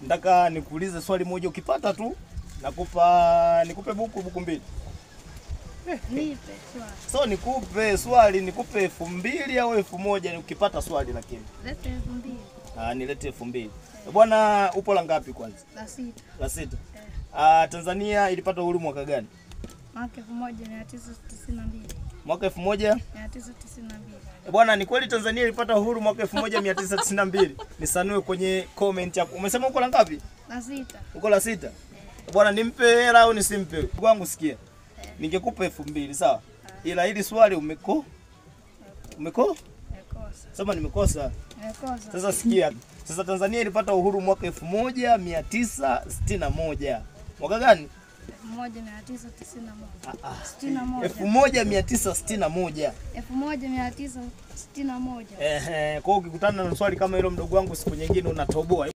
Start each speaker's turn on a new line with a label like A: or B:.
A: Nataka nikuulize swali moja, ukipata tu nikupe buku mbili.
B: Nipe swali.
A: So nikupe swali, nikupe 2000 au 1000 ukipata swali lakini.
B: Lete 2000.
A: Nilete 2000. Bwana upo la ngapi kwanza?
B: La sita.
A: La sita. Tanzania ilipata uhuru mwaka gani?
B: Mwaka 1992.
A: Mwaka 1992. Bwana ni kweli Tanzania ilipata uhuru mwaka 1992? Nisanue kwenye comment yako. Umesema uko la ngapi?
B: La sita.
A: Uko la sita? Bwana nimpe hela au nisimpe? Kwangu sikia. Ningekupa 2000 sawa? Ila hili swali umekosa. Sema nimekosa.
B: Nimekosa.
A: Sasa sikia. Sasa Tanzania ilipata uhuru mwaka 1961. Mwaka gani?
B: 1961.
A: 1961. Kwa hiyo ukikutana na swali kama hilo mdogo wangu siku nyingine unatoboa.